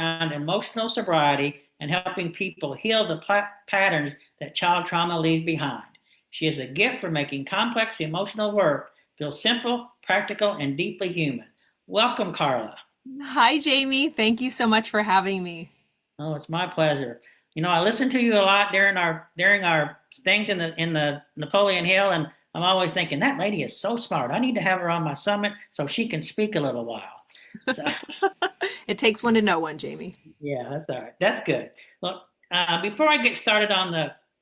around emotional sobriety and helping people heal the patterns that child trauma leaves behind. She is a gift for making complex emotional work feel simple, practical, and deeply human. Welcome, Karla. Hi, Jamie. Thank you so much for having me. Oh, it's my pleasure. I listen to you a lot during our things in the Napoleon Hill, and I'm always thinking that lady is so smart. I need to have her on my summit so she can speak a little while. So, It takes one to know one, Jamie. yeah, that's all right. That's good. Well, before I get started on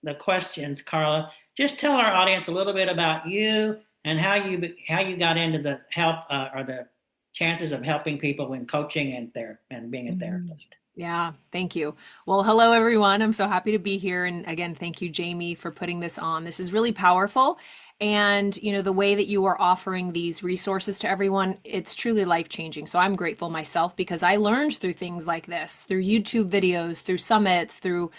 the questions, Karla, just tell our audience a little bit about you and how you got into the help or the chances of helping people when coaching and being a Mhm. therapist. Yeah, thank you. Well, hello, everyone. I'm so happy to be here. And again, thank you, Jamie, for putting this on. This is really powerful. And, the way that you are offering these resources to everyone, it's truly life-changing. So I'm grateful myself because I learned through things like this, through YouTube videos, through summits, through,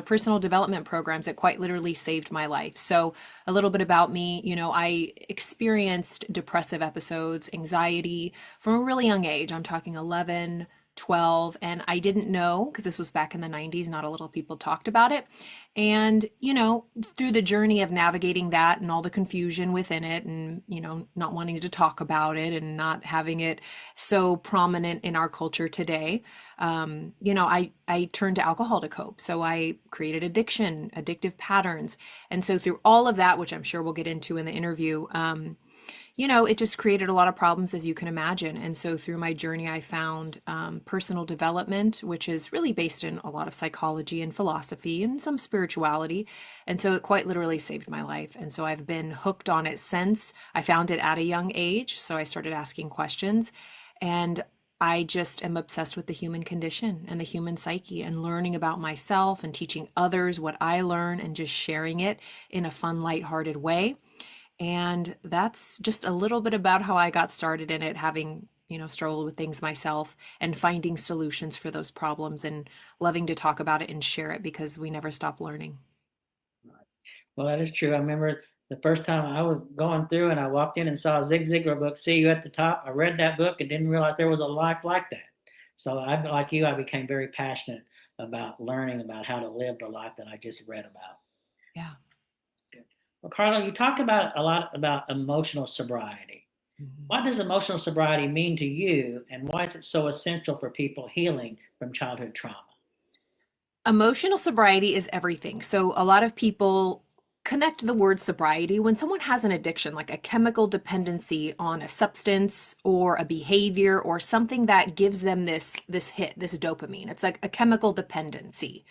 personal development programs. It quite literally saved my life. So a little bit about me, I experienced depressive episodes, anxiety from a really young age. I'm talking 11, 12, and I didn't know because this was back in the 90s, not a lot of people talked about it. And, through the journey of navigating that and all the confusion within it and, not wanting to talk about it and not having it so prominent in our culture today, I turned to alcohol to cope. So I created addictive patterns. And so through all of that, which I'm sure we'll get into in the interview, it just created a lot of problems, as you can imagine. And so through my journey, I found personal development, which is really based in a lot of psychology and philosophy and some spirituality. And so it quite literally saved my life. And so I've been hooked on it since. I found it at a young age. So I started asking questions. And I just am obsessed with the human condition and the human psyche and learning about myself and teaching others what I learn and just sharing it in a fun, lighthearted way. And that's just a little bit about how I got started in it, having, struggled with things myself and finding solutions for those problems and loving to talk about it and share it because we never stop learning. Well, that is true. I remember the first time I was going through and I walked in and saw a Zig Ziglar book, See You at the Top. I read that book and didn't realize there was a life like that. So like you, I became very passionate about learning about how to live the life that I just read about. Yeah. Well, Carla, you talk about a lot about emotional sobriety. Mhm. What does emotional sobriety mean to you, and why is it so essential for people healing from childhood trauma? Emotional sobriety is everything. So a lot of people connect the word sobriety when someone has an addiction, like a chemical dependency on a substance or a behavior or something that gives them this hit, this dopamine. It's like a chemical dependency.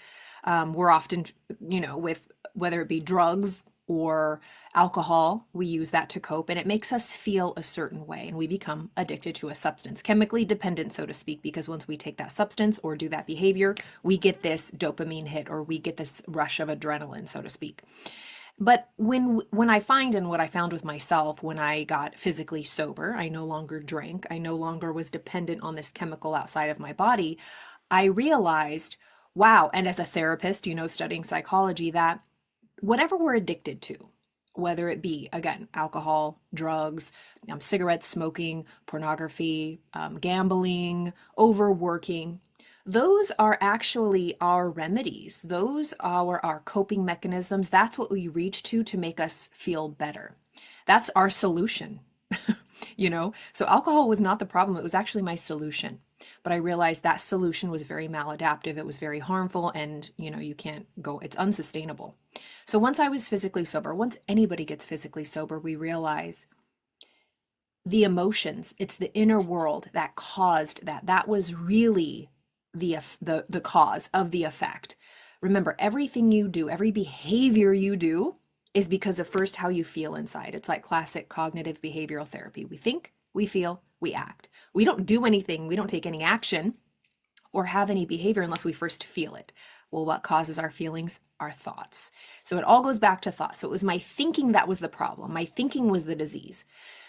We're often, with whether it be drugs or alcohol. We use that to cope, and it makes us feel a certain way, and we become addicted to a substance, chemically dependent, so to speak, because once we take that substance or do that behavior, we get this dopamine hit or we get this rush of adrenaline, so to speak. But when I find, and what I found with myself when I got physically sober, I no longer drank, I no longer was dependent on this chemical outside of my body, I realized, wow, and as a therapist, studying psychology, that whatever we're addicted to, whether it be, again, alcohol, drugs, cigarettes, smoking, pornography, gambling, overworking, those are actually our remedies. Those are our coping mechanisms. That's what we reach to make us feel better. That's our solution. So alcohol was not the problem. It was actually my solution. But I realized that solution was very maladaptive. It was very harmful, and you can't go, it's unsustainable. So once I was physically sober, once anybody gets physically sober, we realize the emotions, it's the inner world that caused that. That was really the cause of the effect. Remember, everything you do, every behavior you do is because of first how you feel inside. It's like classic cognitive behavioral therapy. We think, we feel, we act. We don't do anything, we don't take any action or have any behavior unless we first feel it. Well, what causes our feelings? Our thoughts. So it all goes back to thoughts. So it was my thinking that was the problem. My thinking was the disease.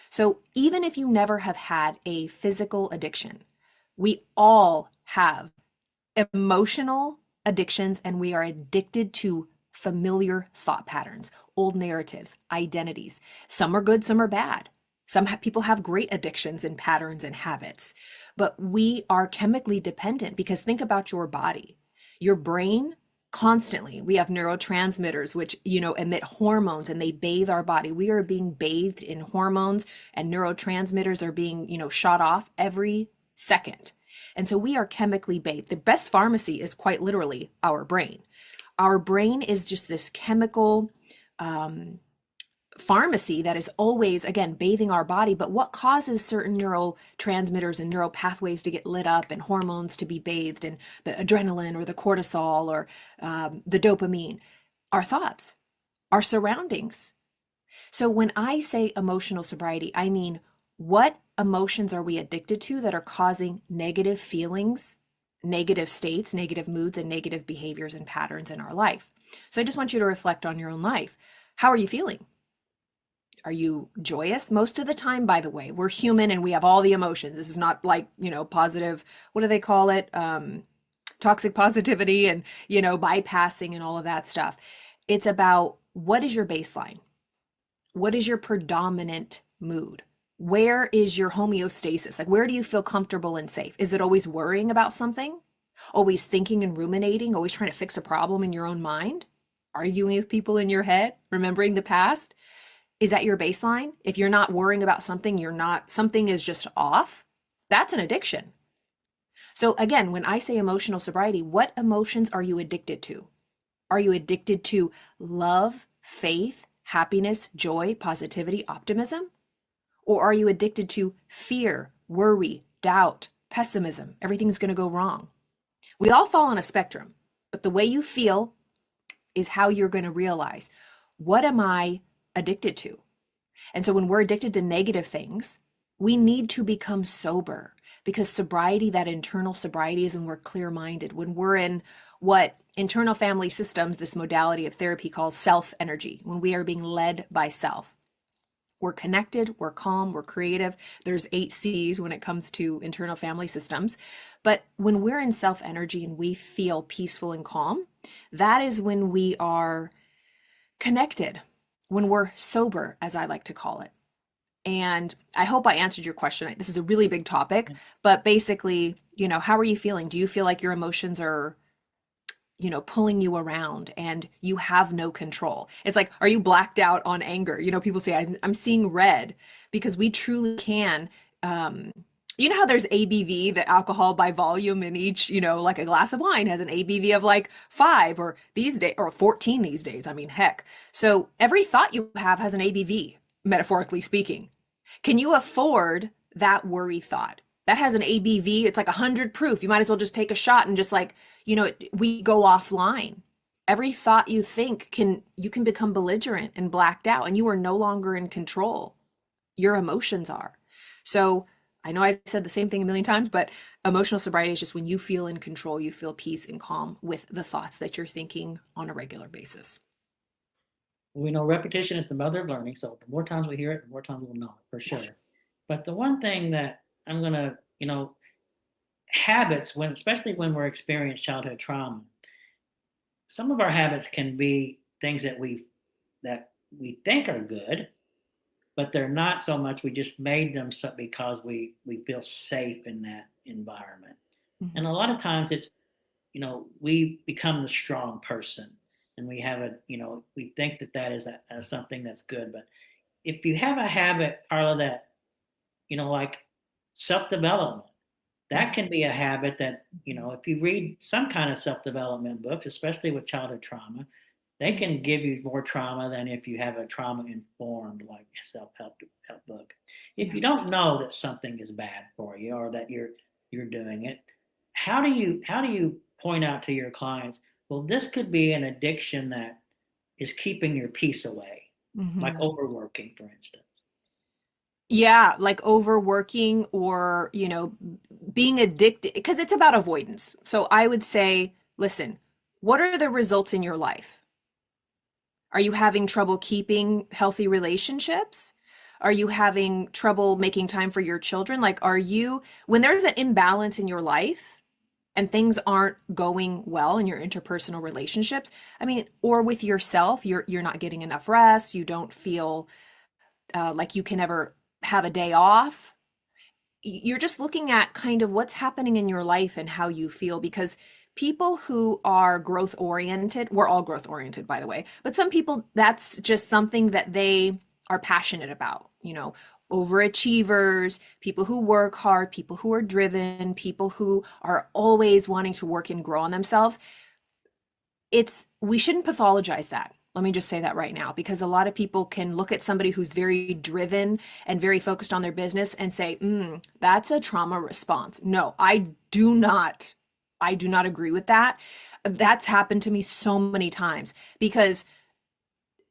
So even if you never have had a physical addiction, we all have emotional addictions, and we are addicted to familiar thought patterns, old narratives, identities. Some are good, some are bad. Some people have great addictions and patterns and habits, but we are chemically dependent because think about your body. Your brain constantly, we have neurotransmitters which, emit hormones and they bathe our body. We are being bathed in hormones and neurotransmitters are being, shot off every second. And so we are chemically bathed. The best pharmacy is quite literally our brain. Our brain is just this chemical pharmacy that is always, again, bathing our body. But what causes certain neurotransmitters and neural pathways to get lit up and hormones to be bathed, and the adrenaline or the cortisol or the dopamine? Our thoughts, our surroundings. So when I say emotional sobriety, I mean, what emotions are we addicted to that are causing negative feelings, negative states, negative moods, and negative behaviors and patterns in our life? So I just want you to reflect on your own life. How are you feeling? Are you joyous? Most of the time, by the way, we're human and we have all the emotions. This is not like, positive, what do they call it? Toxic positivity and, bypassing and all of that stuff. It's about, what is your baseline? What is your predominant mood? Where is your homeostasis? Like, where do you feel comfortable and safe? Is it always worrying about something? Always thinking and ruminating? Always trying to fix a problem in your own mind? Arguing with people in your head? Remembering the past? Is that your baseline? If you're not worrying about something, something is just off. That's an addiction. So again, when I say emotional sobriety, what emotions are you addicted to? Are you addicted to love, faith, happiness, joy, positivity, optimism? Or are you addicted to fear, worry, doubt, pessimism? Everything's going to go wrong. We all fall on a spectrum, but the way you feel is how you're going to realize, what am I addicted to? And so when we're addicted to negative things, we need to become sober, because sobriety, that internal sobriety, is when we're clear-minded, when we're in what internal family systems, this modality of therapy, calls self energy, when we are being led by self. We're connected, we're calm, we're creative. There's 8 C's when it comes to internal family systems. But when we're in self energy and we feel peaceful and calm, that is when we are connected, when we're sober, as I like to call it. And I hope I answered your question. This is a really big topic, but basically, how are you feeling? Do you feel like your emotions are, pulling you around and you have no control? It's like, are you blacked out on anger? People say, I'm seeing red, because we truly can. You know how there's ABV, the alcohol by volume in each, like a glass of wine has an ABV of like 5 or these days, or 14 these days. I mean, heck. So every thought you have has an ABV, metaphorically speaking. Can you afford that worry thought? That has an ABV. It's like 100 proof. You might as well just take a shot and just like, we go offline. Every thought you think you can become belligerent and blacked out, and you are no longer in control. Your emotions are. So I know I've said the same thing a million times, but emotional sobriety is just when you feel in control, you feel peace and calm with the thoughts that you're thinking on a regular basis. We know repetition is the mother of learning, so the more times we hear it, the more times we'll know it for Yeah. sure. But the one thing that I'm gonna, habits when, especially when we're experiencing childhood trauma, some of our habits can be things that we think are good, but they're not so much. We just made them so because we feel safe in that environment. And Mhm. a lot of times it's, we become the strong person, and we think that that is something that's good. But if you have a habit, Carla, that, like self development, that Mhm. can be a habit that, if you read some kind of self development books, especially with childhood trauma, they Mhm. can give you more trauma than if you have a trauma informed, like self help book. If Yeah. you don't know that something is bad for you or that you're doing it, how do you point out to your clients, well, this could be an addiction that is keeping your peace away, like Mhm. overworking, for instance. Yeah, like overworking or, being addicted, because it's about avoidance. So I would say, listen, what are the results in your life? Are you having trouble keeping healthy relationships? Are you having trouble making time for your children? Like, when there's an imbalance in your life and things aren't going well in your interpersonal relationships, I mean, or with yourself, you're not getting enough rest, you don't feel like you can ever have a day off. You're just looking at kind of what's happening in your life and how you feel, because people who are growth oriented, we're all growth oriented, by the way, but some people, that's just something that they are passionate about, overachievers, people who work hard, people who are driven, people who are always wanting to work and grow on themselves. We shouldn't pathologize that. Let me just say that right now, because a lot of people can look at somebody who's very driven and very focused on their business and say, that's a trauma response. No, do not. I do not agree with that. That's happened to me so many times, because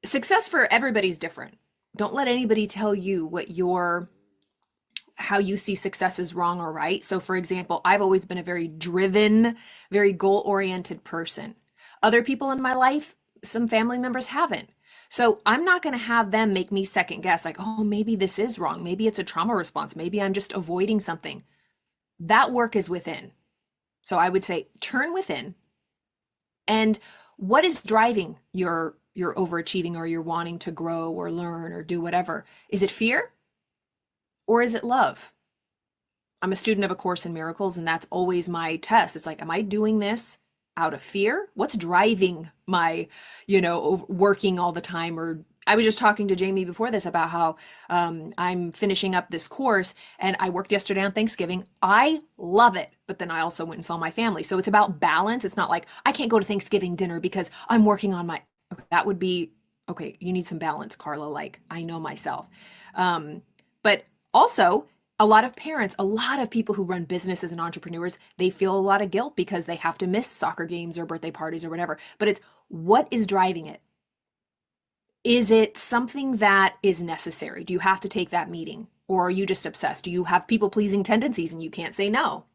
success for everybody's different. Don't let anybody tell you how you see success is wrong or right. So, for example, I've always been a very driven, very goal oriented person. Other people in my life, some family members haven't. So, I'm not going to have them make me second guess, like, oh, maybe this is wrong. Maybe it's a trauma response. Maybe I'm just avoiding something. That work is within. So, I would say turn within. And what is driving your overachieving or your wanting to grow or learn or do whatever? Is it fear or is it love? I'm a student of A Course in Miracles, and that's always my test. It's like, am I doing this out of fear? What's driving my, working all the time? Or I was just talking to Jamie before this about how I'm finishing up this course, and I worked yesterday on Thanksgiving. I love it, but then I also went and saw my family. So it's about balance. It's not like I can't go to Thanksgiving dinner because I'm working on my. Okay, that would be okay. You need some balance, Carla. Like, I know myself. But also, a lot of parents, a lot of people who run businesses and entrepreneurs, they feel a lot of guilt because they have to miss soccer games or birthday parties or whatever. But it's what is driving it? Is it something that is necessary? Do you have to take that meeting? Or are you just obsessed? Do you have people pleasing tendencies and you can't say no?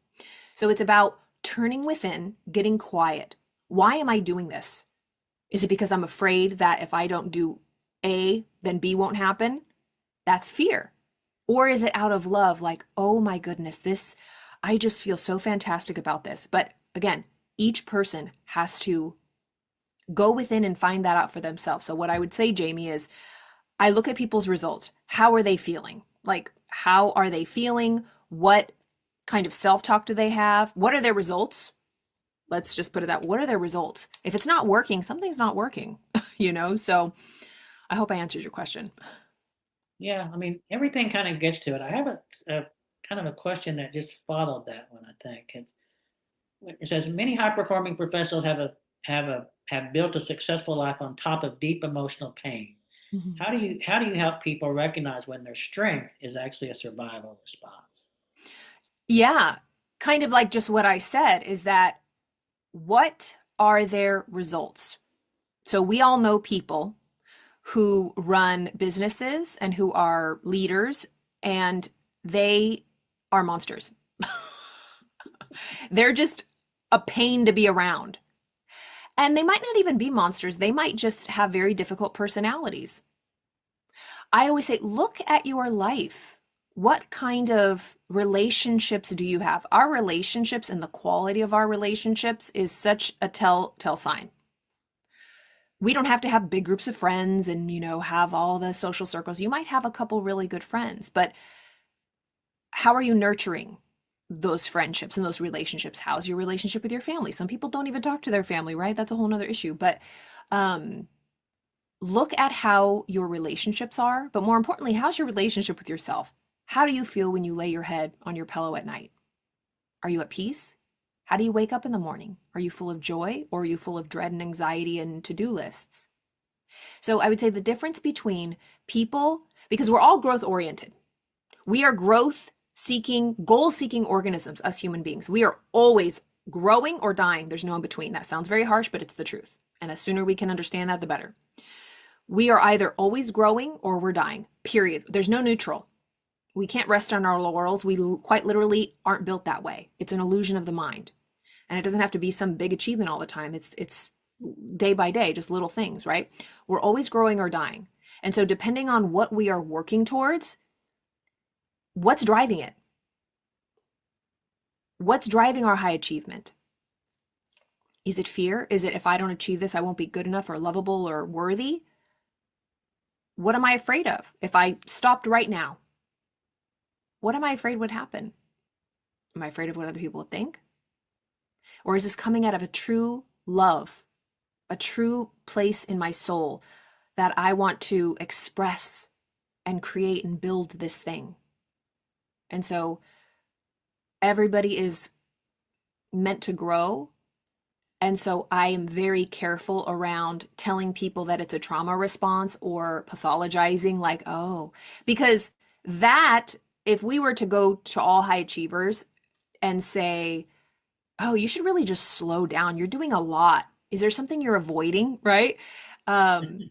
So it's about turning within, getting quiet. Why am I doing this? Is it because I'm afraid that if I don't do A, then B won't happen? That's fear. Or is it out of love, like, oh my goodness, I just feel so fantastic about this. But again, each person has to go within and find that out for themselves. So, what I would say, Jamie, is I look at people's results. How are they feeling? Like, how are they feeling? What kind of self talk do they have? What are their results? Let's just put it that, what are their results? If it's not working, something's not working, So, I hope I answered your question. Yeah, I mean, everything kind of gets to it. I have a kind of a question that just followed that one, I think. It says many high performing professionals have built a successful life on top of deep emotional pain. Mhm. How do you help people recognize when their strength is actually a survival response? Yeah, kind of like just what I said is that what are their results? So we all know people who run businesses and who are leaders, and they are monsters. They're just a pain to be around. And they might not even be monsters, they might just have very difficult personalities. I always say, look at your life. What kind of relationships do you have? Our relationships and the quality of our relationships is such a tell sign. We don't have to have big groups of friends and, have all the social circles. You might have a couple really good friends, but how are you nurturing those friendships and those relationships? How's your relationship with your family? Some people don't even talk to their family, right? That's a whole nother issue. But look at how your relationships are, but more importantly, how's your relationship with yourself? How do you feel when you lay your head on your pillow at night? Are you at peace? How do you wake up in the morning? Are you full of joy, or are you full of dread and anxiety and to-do lists? So I would say the difference between people, because we're all growth oriented. We are growth seeking, goal seeking organisms, us human beings. We are always growing or dying. There's no in between. That sounds very harsh, but it's the truth. And the sooner we can understand that, the better. We are either always growing or we're dying, period. There's no neutral. We can't rest on our laurels. We quite literally aren't built that way. It's an illusion of the mind. And it doesn't have to be some big achievement all the time. It's day by day, just little things, right? We're always growing or dying. And so depending on what we are working towards, what's driving it? What's driving our high achievement? Is it fear? Is it, if I don't achieve this, I won't be good enough or lovable or worthy? What am I afraid of? If I stopped right now, what am I afraid would happen? Am I afraid of what other people would think? Or is this coming out of a true love, a true place in my soul that I want to express and create and build this thing? And so everybody is meant to grow. And so I am very careful around telling people that it's a trauma response or pathologizing, like, oh, because that, if we were to go to all high achievers and say, oh, you should really just slow down. You're doing a lot. Is there something you're avoiding? Right? Um,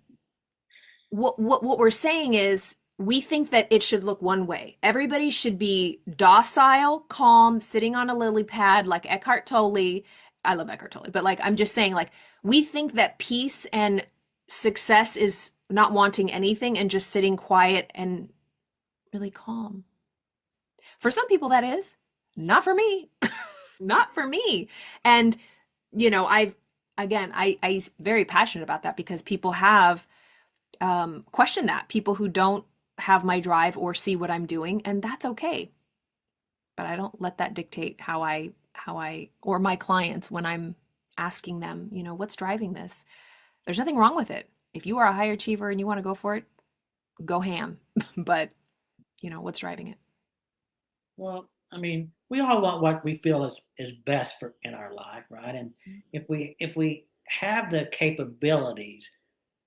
what we're saying is we think that it should look one way. Everybody should be docile, calm, sitting on a lily pad like Eckhart Tolle. I love Eckhart Tolle, but like I'm just saying, like we think that peace and success is not wanting anything and just sitting quiet and really calm. For some people that is, not for me. Not for me. And I very passionate about that because people have questioned that. People who don't have my drive or see what I'm doing, and that's okay. But I don't let that dictate how I or my clients when I'm asking them, what's driving this? There's nothing wrong with it. If you are a high achiever and you want to go for it, go ham. But, what's driving it? Well, I mean, we all want what we feel is best for in our life, right? And if we have the capabilities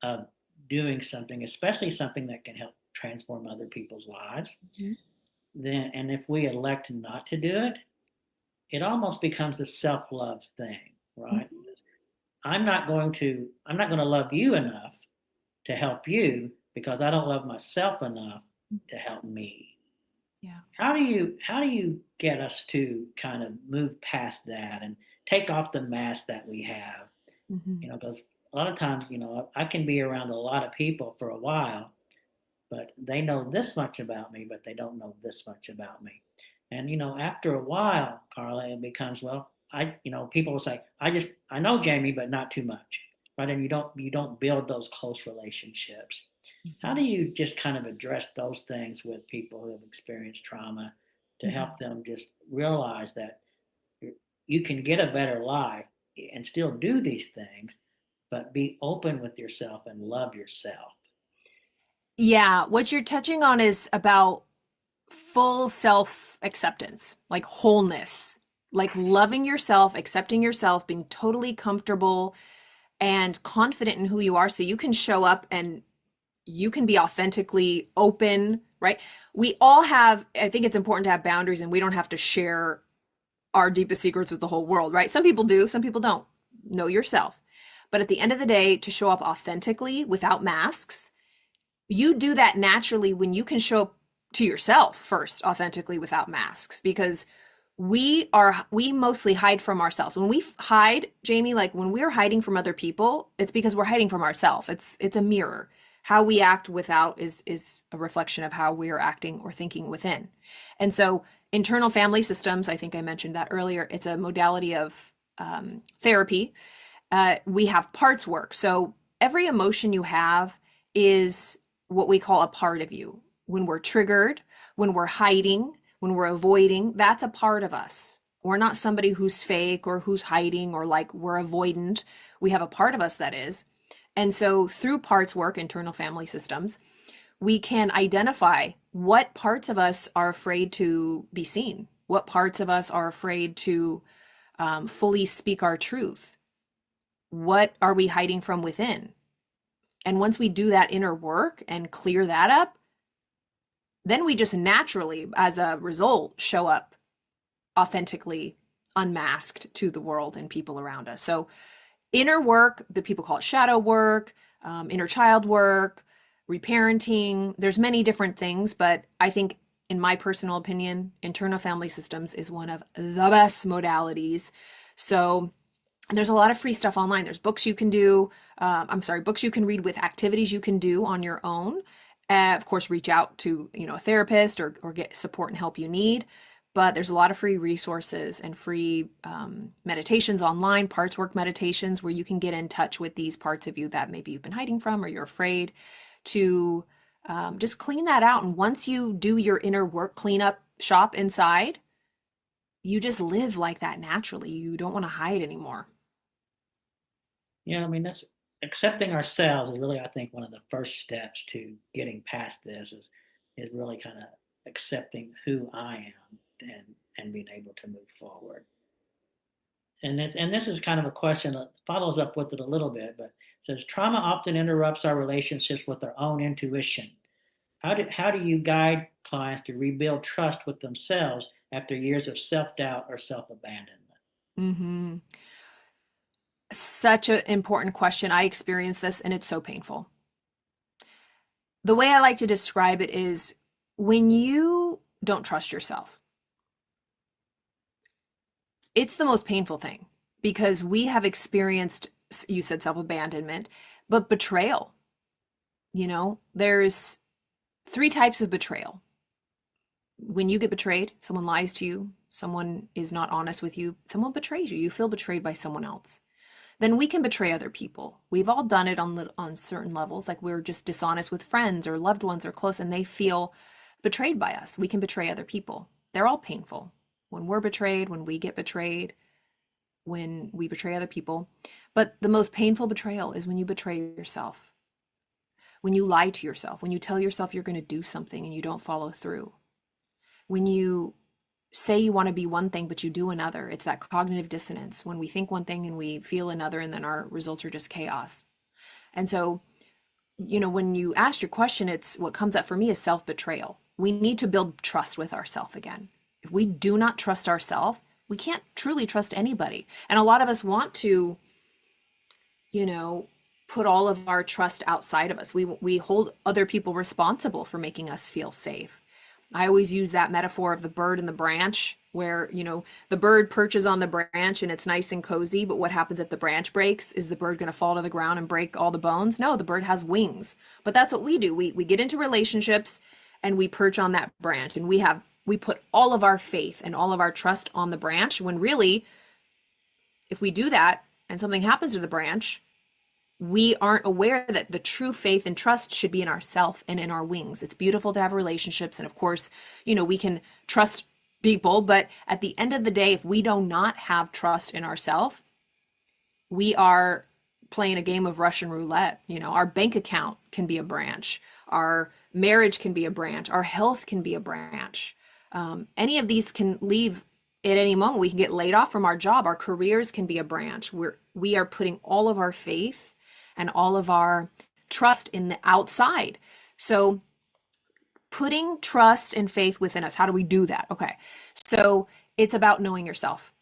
of doing something, especially something that can help transform other people's lives, Mhm. then and if we elect not to do it, it almost becomes a self-love thing, right? Mhm. I'm not going to love you enough to help you because I don't love myself enough to help me. Yeah. How do you get us to kind of move past that and take off the mask that we have? Mhm. Because a lot of times, I can be around a lot of people for a while, but they know this much about me, but they don't know this much about me. And after a while, Karla, it becomes, well, people will say, I know Jamie, but not too much, right? And you don't build those close relationships. How Mhm. do you just kind of address those things with people who have experienced trauma to Mhm. help them just realize that you can get a better life and still do these things, but be open with yourself and love yourself? Yeah, what you're touching on is about full self acceptance, like wholeness, like loving yourself, accepting yourself, being totally comfortable and confident in who you are so you can show up and you can be authentically open, right? We all have, I think it's important to have boundaries and we don't have to share our deepest secrets with the whole world, right? Some people do, some people don't. Know yourself. But at the end of the day, to show up authentically without masks, you do that naturally when you can show up to yourself first authentically without masks, because we mostly hide from ourselves. When we hide, Jamie, like when we're hiding from other people, it's because we're hiding from ourselves. It's a mirror. How we act without is a reflection of how we are acting or thinking within. And so internal family systems, I think I mentioned that earlier, it's a modality of therapy. We have parts work. So every emotion you have is what we call a part of you. When we're triggered, when we're hiding, when we're avoiding, that's a part of us. We're not somebody who's fake or who's hiding or like we're avoidant. We have a part of us that is. And so through parts work, internal family systems, we can identify what parts of us are afraid to be seen, what parts of us are afraid to fully speak our truth. What are we hiding from within? And once we do that inner work and clear that up, then we just naturally, as a result, show up authentically unmasked to the world and people around us. So inner work, the people call it shadow work, inner child work, reparenting. There's many different things, but I think in my personal opinion, internal family systems is one of the best modalities. So there's a lot of free stuff online. There's books you can do. Books you can read with activities you can do on your own. Of course, reach out to, a therapist or get support and help you need. But there's a lot of free resources and free meditations online, parts work meditations, where you can get in touch with these parts of you that maybe you've been hiding from or you're afraid to just clean that out. And once you do your inner work, clean up shop inside, you just live like that naturally. You don't want to hide anymore. Yeah, I mean, that's accepting ourselves is really, I think, one of the first steps to getting past this is really kind of accepting who I am and being able to move forward. And this is kind of a question that follows up with it a little bit, but it says trauma often interrupts our relationships with our own intuition. How do you guide clients to rebuild trust with themselves after years of self doubt or self abandonment? Hmm. Such an important question. I experienced this and it's so painful. The way I like to describe it is when you don't trust yourself, it's the most painful thing because we have experienced, you said self abandonment, but betrayal. There's three types of betrayal. When you get betrayed, someone lies to you, someone is not honest with you, someone betrays you, you feel betrayed by someone else. Then we can betray other people. We've all done it on certain levels, like we're just dishonest with friends or loved ones or close, and they feel betrayed by us. We can betray other people. They're all painful. When we're betrayed, when we get betrayed, when we betray other people. But the most painful betrayal is when you betray yourself, when you lie to yourself, when you tell yourself you're going to do something and you don't follow through, when you say you want to be one thing but you do another. It's that cognitive dissonance when we think one thing and we feel another, and then our results are just chaos. And so, when you asked your question, it's what comes up for me is self-betrayal. We need to build trust with ourselves again. If we do not trust ourselves, we can't truly trust anybody. And a lot of us want to, put all of our trust outside of us. We hold other people responsible for making us feel safe. I always use that metaphor of the bird and the branch, where, the bird perches on the branch and it's nice and cozy, but what happens if the branch breaks? Is the bird going to fall to the ground and break all the bones? No, the bird has wings. But that's what we do. We get into relationships and we perch on that branch, and we put all of our faith and all of our trust on the branch, when really, if we do that and something happens to the branch, we aren't aware that the true faith and trust should be in ourself and in our wings. It's beautiful to have relationships. And of course, we can trust people, but at the end of the day, if we do not have trust in ourselves, we are playing a game of Russian roulette. Our bank account can be a branch. Our marriage can be a branch. Our health can be a branch. Any of these can leave at any moment. We can get laid off from our job. Our careers can be a branch. We are putting all of our faith and all of our trust in the outside. So putting trust and faith within us, how do we do that? Okay. So it's about knowing yourself.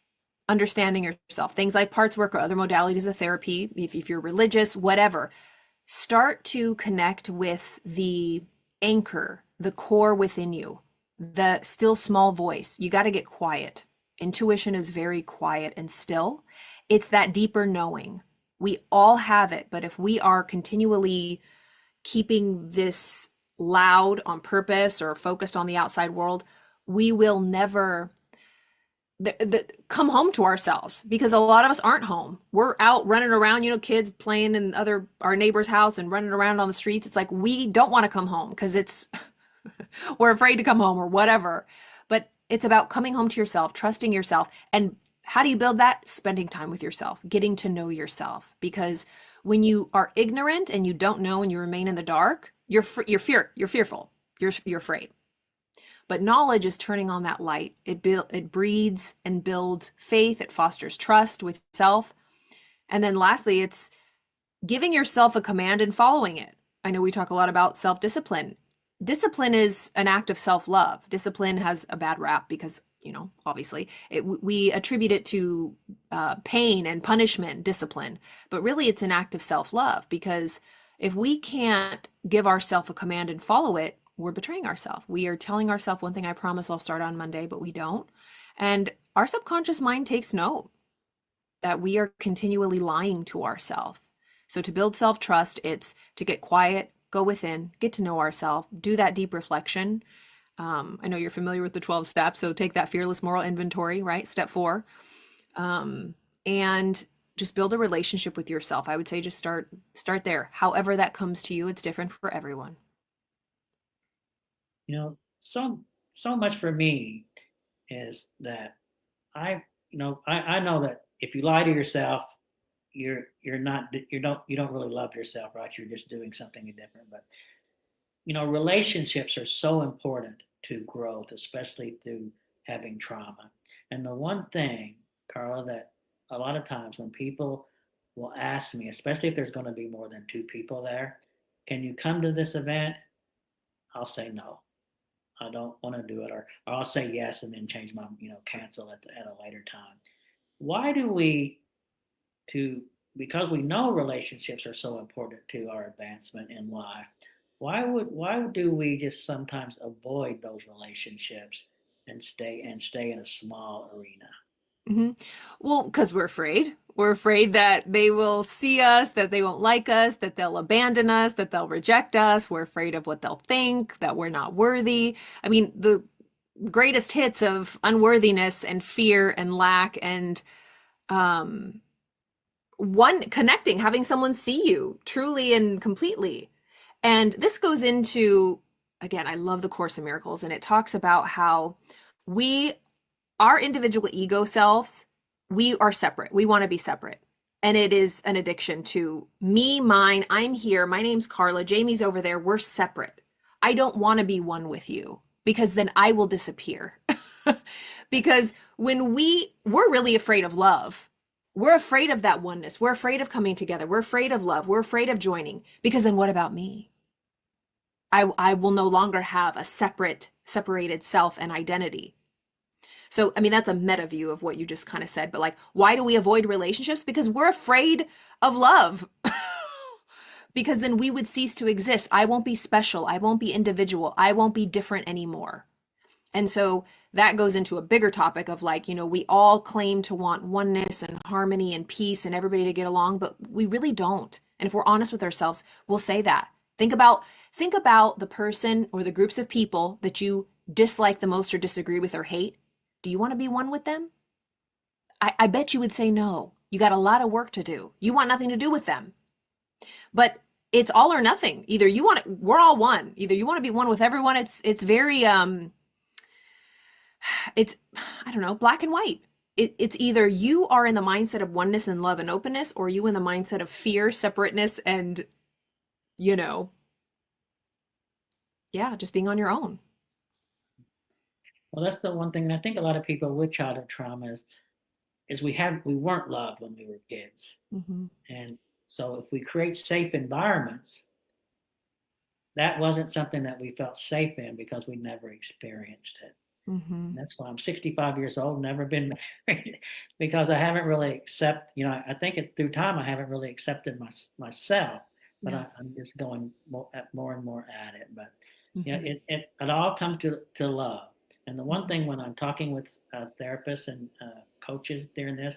understanding yourself. Things like parts work or other modalities of therapy, if you're religious, whatever. Start to connect with the anchor, the core within you, the still small voice. You got to get quiet. Intuition is very quiet and still. It's that deeper knowing. We all have it, but if we are continually keeping this loud on purpose or focused on the outside world, we will never come home to ourselves, because a lot of us aren't home. We're out running around, kids playing in our neighbor's house and running around on the streets. It's like we don't want to come home because it's we're afraid to come home or whatever. But it's about coming home to yourself, trusting yourself. And how do you build that? Spending time with yourself, getting to know yourself. Because when you are ignorant and you don't know and you remain in the dark, you're fearful. You're afraid. But knowledge is turning on that light. It breeds and builds faith. It fosters trust with self. And then lastly, it's giving yourself a command and following it. I know we talk a lot about self-discipline. Discipline is an act of self-love. Discipline has a bad rap because, obviously, we attribute it to pain and punishment, discipline. But really, it's an act of self-love, because if we can't give ourselves a command and follow it, we're betraying ourselves. We are telling ourselves one thing, I promise I'll start on Monday, but we don't. And our subconscious mind takes note that we are continually lying to ourselves. So to build self-trust, it's to get quiet, go within, get to know ourselves, do that deep reflection. I know you're familiar with the 12 steps, so take that fearless moral inventory, right? Step 4. And just build a relationship with yourself. I would say just start there. However that comes to you, it's different for everyone. So much for me is that I know that if you lie to yourself, you're not you don't really love yourself, right? You're just doing something different. But relationships are so important to growth, especially through having trauma. And the one thing, Karla, that a lot of times when people will ask me, especially if there's going to be more than 2 people there, can you come to this event? I'll say no. I don't want to do it, or I'll say yes and then change my, cancel at a later time. Why do we to because we know relationships are so important to our advancement in life? Why do we just sometimes avoid those relationships and stay in a small arena? hmm Well, because we're afraid. We're afraid that they will see us, that they won't like us, that they'll abandon us, that they'll reject us. We're afraid of what they'll think, that we're not worthy. I mean, the greatest hits of unworthiness and fear and lack and um, one connecting, having someone see you truly and completely. And this goes into, again, I love the Course in Miracles, and it talks about how we our individual ego selves, we are separate. We want to be separate. And it is an addiction to me, mine. I'm here. My name's Karla. Jamie's over there. We're separate. I don't want to be one with you, because then I will disappear. Because when we're really afraid of love. We're afraid of that oneness. We're afraid of coming together. We're afraid of love. We're afraid of joining, because then what about me? I will no longer have a separated self and identity. So, I mean, that's a meta view of what you just kind of said, but like, why do we avoid relationships? Because we're afraid of love. Because then we would cease to exist. I won't be special. I won't be individual. I won't be different anymore. And so that goes into a bigger topic of like, we all claim to want oneness and harmony and peace and everybody to get along, but we really don't. And if we're honest with ourselves, we'll say that. Think about the person or the groups of people that you dislike the most or disagree with or hate. Do you want to be one with them? I bet you would say no. You got a lot of work to do. You want nothing to do with them. But it's all or nothing. Either we're all one. Either you want to be one with everyone. It's very it's, I don't know, black and white. It's either you are in the mindset of oneness and love and openness, or you in the mindset of fear, separateness, and you know, yeah, just being on your own. Well, that's the one thing, and I think a lot of people with childhood trauma is we weren't loved when we were kids. hmm And so if we create safe environments, that wasn't something that we felt safe in because we never experienced it. Mm-hmm. And that's why I'm 65 years old, never been married, because I haven't really I think it through time I haven't really accepted myself, but Yeah. I'm just going more and more at it. But Mm-hmm. it all comes to love. And the one Mm-hmm. thing when I'm talking with therapists and coaches during this,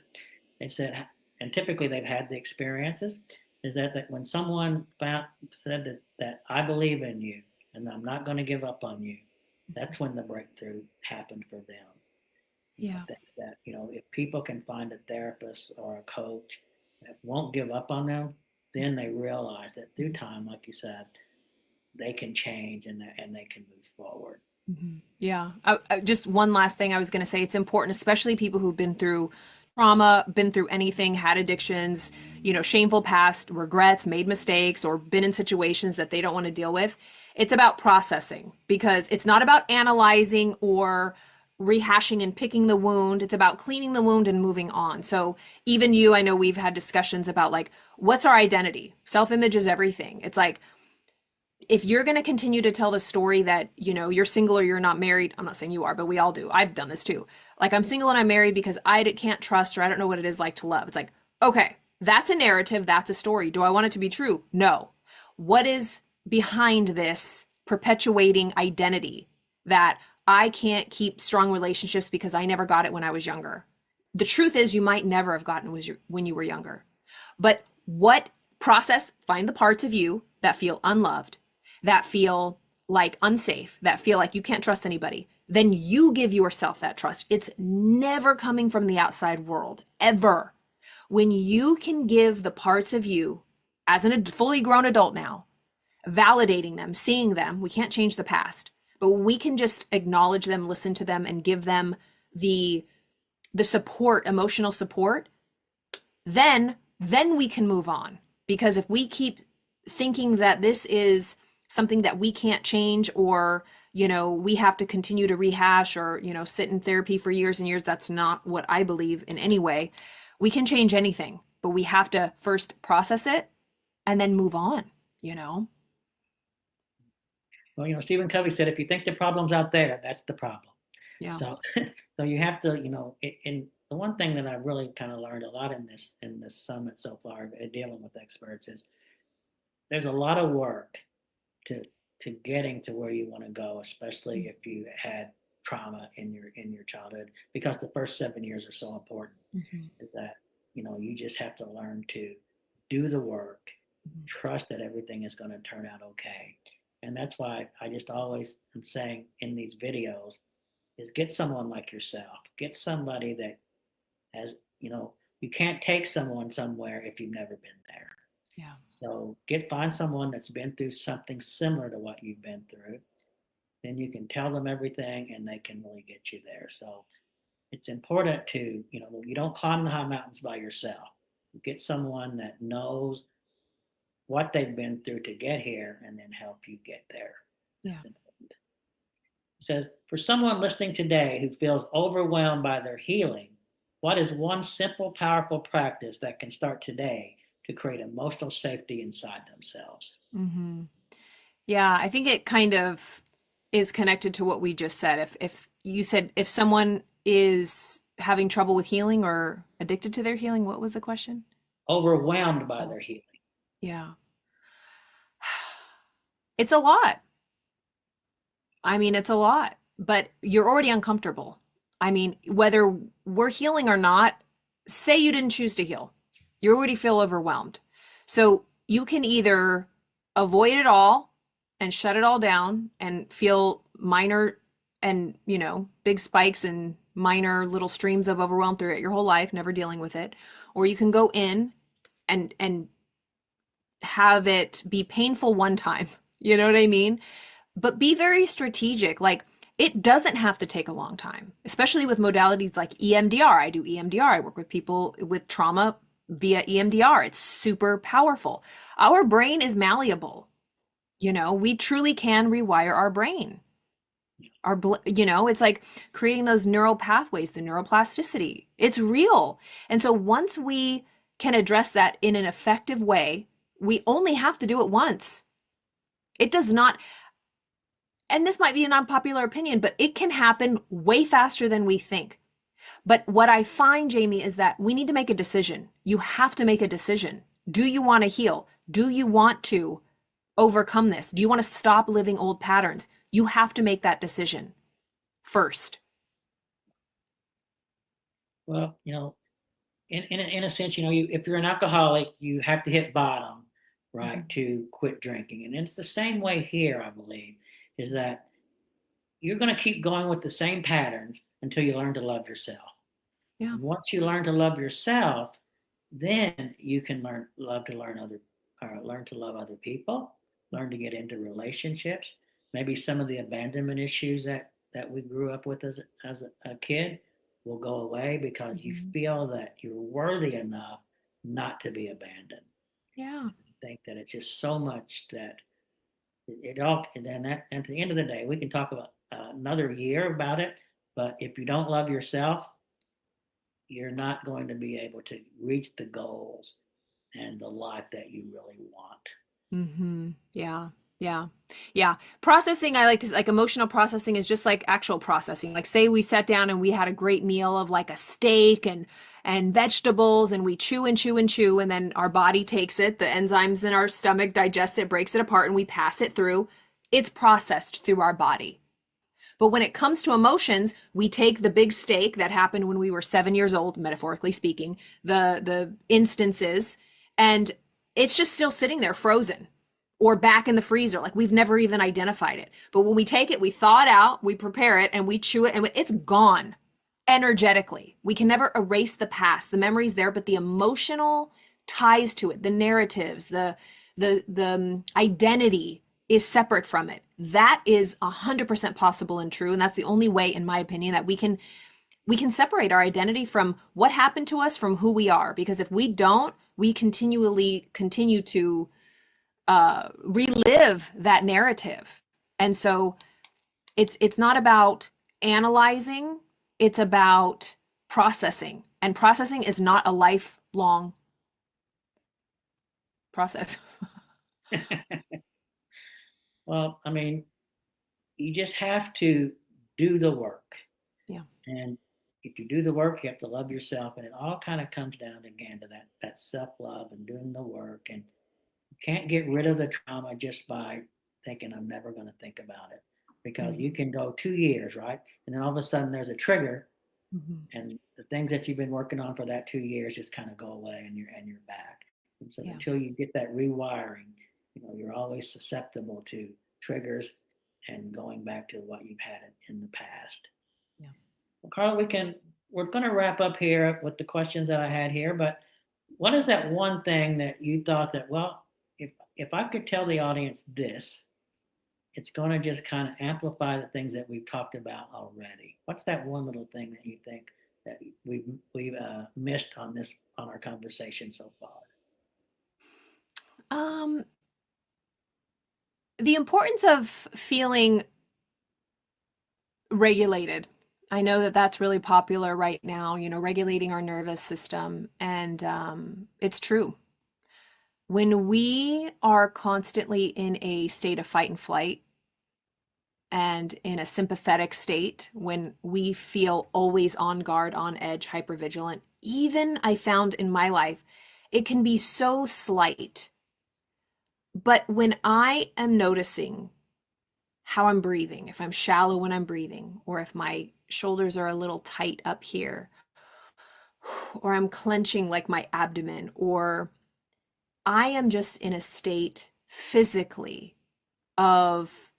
they said, and typically they've had the experiences, is that when someone said that I believe in you and I'm not going to give up on you, that's when the breakthrough happened for them. I Yeah. think that, if people can find a therapist or a coach that won't give up on them, then they realize that through time, like you said, they can change and they can move forward. Mhm. Yeah. Just one last thing I was going to say. It's important, especially people who've been through trauma, been through anything, had addictions, shameful past, regrets, made mistakes, or been in situations that they don't want to deal with. It's about processing because it's not about analyzing or rehashing and picking the wound. It's about cleaning the wound and moving on. So even you, I know we've had discussions about like, what's our identity? Self-image is everything. It's like, if you're going to continue to tell the story that, you're single or you're not married, I'm not saying you are, but we all do. I've done this too. Like, I'm single and I'm married because I can't trust or I don't know what it is like to love. It's like, okay, that's a narrative. That's a story. Do I want it to be true? No. What is behind this perpetuating identity that I can't keep strong relationships because I never got it when I was younger? The truth is, you might never have gotten when you were younger. But what process, find the parts of you that feel unloved, that feel like unsafe, that feel like you can't trust anybody, then you give yourself that trust. It's never coming from the outside world, ever. When you can give the parts of you as a fully grown adult now, validating them, seeing them, we can't change the past, but when we can just acknowledge them, listen to them, and give them the support, emotional support, then we can move on. Because if we keep thinking that this is something that we can't change, or we have to continue to rehash, or sit in therapy for years and years, that's not what I believe in any way. We can change anything, but we have to first process it and then move on you know Well, Stephen Covey said, if you think the problem's out there, that's the problem. yeah. So, so you have to, and the one thing that I've really kind of learned a lot in this summit so far, dealing with experts, is there's a lot of work to getting to where you want to go, especially if you had trauma in your childhood, because the first 7 years are so important. Mm-hmm. Is that you just have to learn to do the work, trust that everything is going to turn out okay, and that's why I just always am saying in these videos is get someone like yourself, get somebody that has you can't take someone somewhere if you've never been there. Yeah. So find someone that's been through something similar to what you've been through. Then you can tell them everything and they can really get you there. So it's important to, you don't climb the high mountains by yourself. You get someone that knows what they've been through to get here and then help you get there. Yeah. That's important. It says, for someone listening today who feels overwhelmed by their healing, what is one simple, powerful practice that can start today to create emotional safety inside themselves? Mm-hmm. Yeah, I think it kind of is connected to what we just said. If you said if someone is having trouble with healing or addicted to their healing, what was the question? Overwhelmed by Oh, their healing. yeah. It's a lot. I mean, it's a lot, but you're already uncomfortable. I mean, whether we're healing or not, say you didn't choose to heal, you already feel overwhelmed. So you can either avoid it all and shut it all down and feel minor and, big spikes and minor little streams of overwhelm throughout your whole life, never dealing with it. Or you can go in and have it be painful one time. You know what I mean? But be very strategic. Like, it doesn't have to take a long time, especially with modalities like EMDR. I do EMDR. I work with people with trauma via EMDR. It's super powerful. Our brain is malleable. We truly can rewire our brain. It's like creating those neural pathways, the neuroplasticity. It's real. And so once we can address that in an effective way, we only have to do it once. It does not and this might be an unpopular opinion, but it can happen way faster than we think. But what I find, Jamie, is that we need to make a decision. You have to make a decision. Do you want to heal? Do you want to overcome this? Do you want to stop living old patterns? You have to make that decision first. Well, in a sense, if you're an alcoholic, you have to hit bottom, right, Mhm. to quit drinking. And it's the same way here, I believe, is that you're going to keep going with the same patterns until you learn to love yourself. Yeah. And once you learn to love yourself, then you can learn to love other people, learn to get into relationships. Maybe some of the abandonment issues that we grew up with as a kid will go away because you Mhm. feel that you're worthy enough not to be abandoned. Yeah. I think that it's just so much that it all, and then at the end of the day, we can talk about another year about it. But if you don't love yourself, you're not going to be able to reach the goals and the life that you really want. Yeah. Yeah. Yeah. Processing, I like to like emotional processing is just like actual processing. Like say we sat down and we had a great meal of like a steak and vegetables and we chew and chew and chew and then our body takes it, the enzymes in our stomach digest it, breaks it apart and we pass it through. It's processed through our body. But when it comes to emotions, we take the big steak that happened when we were 7 years old, metaphorically speaking, the instances, and it's just still sitting there frozen or back in the freezer. Like we've never even identified it. But when we take it, we thaw it out, we prepare it, and we chew it, and it's gone energetically. We can never erase the past. The memory's there, but the emotional ties to it, the narratives, the identity is separate from it. That is 100% possible and true, and that's the only way, in my opinion, that we can separate our identity from what happened to us from who we are. Because if we don't, we continually continue to relive that narrative, and so it's not about analyzing, it's about processing, and processing is not a lifelong process. Well, I mean, you just have to do the work. Yeah. And if you do the work, you have to love yourself. And it all kind of comes down again to that self love and doing the work. And you can't get rid of the trauma just by thinking, I'm never going to think about it. Because Mhm. you can go 2 years, right? And then all of a sudden there's a trigger, Mhm. and the things that you've been working on for that 2 years just kind of go away, and you're back. And so Yeah. until you get that rewiring, you're always susceptible to triggers and going back to what you've had in the past. Yeah. Well, Carla, we're going to wrap up here with the questions that I had here, but what is that one thing that you thought that, well, if I could tell the audience this, it's going to just kind of amplify the things that we've talked about already. What's that one little thing that you think that we've missed on our conversation so far? Um, the importance of feeling regulated. I know that that's really popular right now, regulating our nervous system. And it's true. When we are constantly in a state of fight and flight and in a sympathetic state, when we feel always on guard, on edge, hypervigilant, even I found in my life, it can be so slight. But when I am noticing how I'm breathing, if I'm shallow when I'm breathing, or if my shoulders are a little tight up here, or I'm clenching like my abdomen, or I am just in a state physically of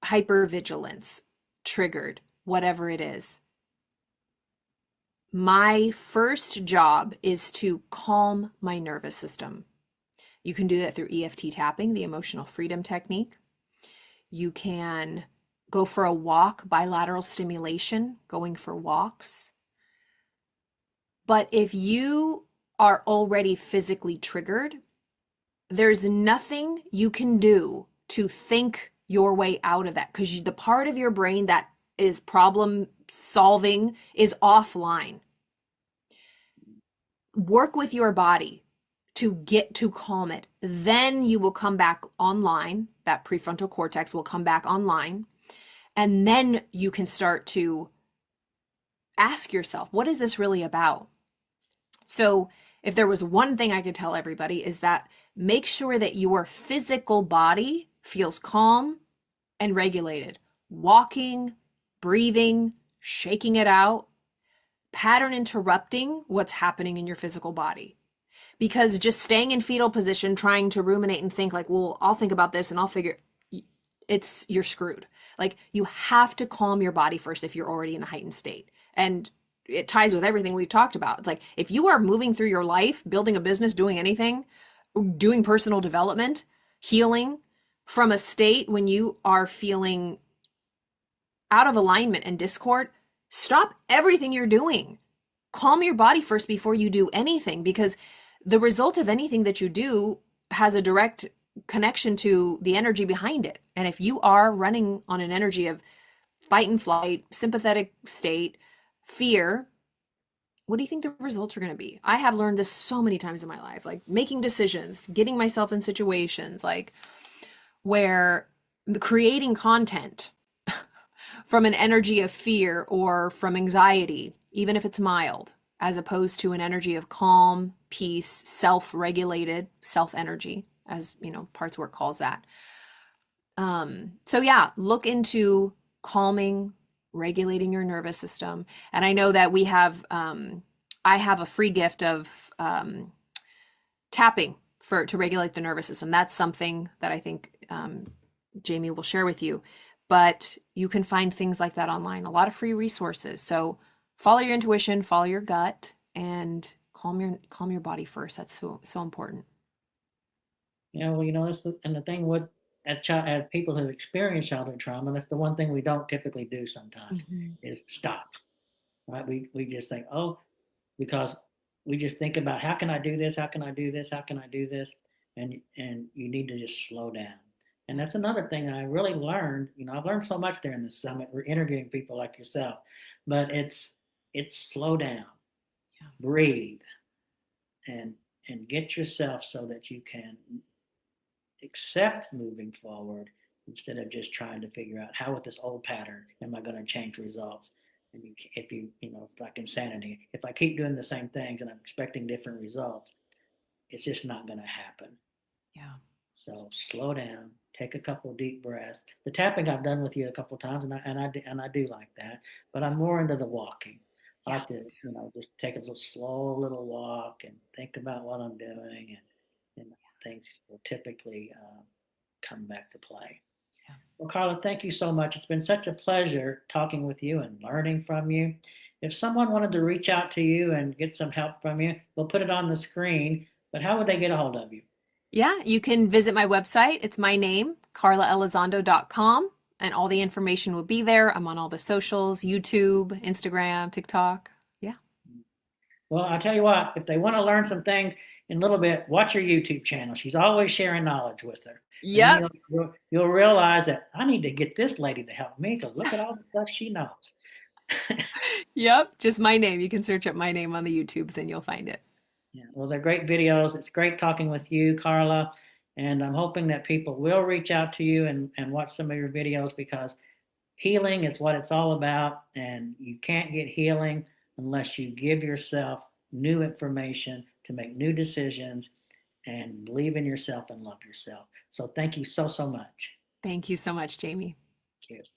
hypervigilance, triggered, whatever it is. My first job is to calm my nervous system. You can do that through EFT tapping, the emotional freedom technique. You can go for a walk, bilateral stimulation, going for walks. But if you are already physically triggered, there's nothing you can do to think your way out of that because the part of your brain that is problem solving is offline. Work with your body to get to calm it. Then you will come back online. That prefrontal cortex will come back online. And then you can start to ask yourself, what is this really about? So, if there was one thing I could tell everybody is that make sure that your physical body feels calm and regulated. Walking, breathing, shaking it out, pattern interrupting what's happening in your physical body. Because just staying in fetal position, trying to ruminate and think like, well, I'll think about this and I'll figure you're screwed. Like you have to calm your body first if you're already in a heightened state. And it ties with everything we've talked about. It's like if you are moving through your life, building a business, doing anything, doing personal development, healing from a state when you are feeling out of alignment and discord, stop everything you're doing. Calm your body first before you do anything because the result of anything that you do has a direct connection to the energy behind it. And if you are running on an energy of fight and flight, sympathetic state, fear, what do you think the results are going to be? I have learned this so many times in my life, like making decisions, getting myself in situations like where creating content from an energy of fear or from anxiety, even if it's mild, as opposed to an energy of calm, peace, self-regulated, self-energy, as you know, parts work calls that. So yeah, look into calming, regulating your nervous system. And I know that I have a free gift of tapping to regulate the nervous system. That's something that I think Jamie will share with you. But you can find things like that online, a lot of free resources. So follow your intuition, follow your gut, and calm your body first. That's so important. Well, and the thing with as people who experience childhood trauma, that's the one thing we don't typically do sometimes Mhm. is stop. Right? We just think, oh, because we just think about how can I do this? How can I do this? How can I do this? And you need to just slow down. And Yeah. that's another thing I really learned. I've learned so much during this summit. We're interviewing people like yourself, but it's slow down, Yeah. breathe, and and get yourself so that you can accept moving forward instead of just trying to figure out how with this old pattern am I going to change results. And if it's like insanity. If I keep doing the same things and I'm expecting different results, it's just not going to happen. Yeah. So slow down, take a couple of deep breaths. The tapping I've done with you a couple of times, and I do like that. But I'm Yeah. more into the walking. I Yeah. like to just take a little slow little walk and think about what I'm doing, and things will typically come back to play. Yeah. Well, Karla, thank you so much. It's been such a pleasure talking with you and learning from you. If someone wanted to reach out to you and get some help from you, we'll put it on the screen. But how would they get a hold of you? Yeah, you can visit my website. It's my name, karlaelizondo.com, and all the information will be there. I'm on all the socials, YouTube, Instagram, TikTok. Yeah. Well, I'll tell you what, if they want to learn some things in a little bit, watch her YouTube channel. She's always sharing knowledge with her. And then Yep. you'll realize that I need to get this lady to help me because look at all the stuff she knows. Yep. Just my name. You can search up my name on the YouTubes and you'll find it. Yeah, well, they're great videos. It's great talking with you, Karla. And I'm hoping that people will reach out to you and watch some of your videos because healing is what it's all about. And you can't get healing unless you give yourself new information to make new decisions and believe in yourself and love yourself. So thank you so much. Thank you so much, Jamie. Cheers.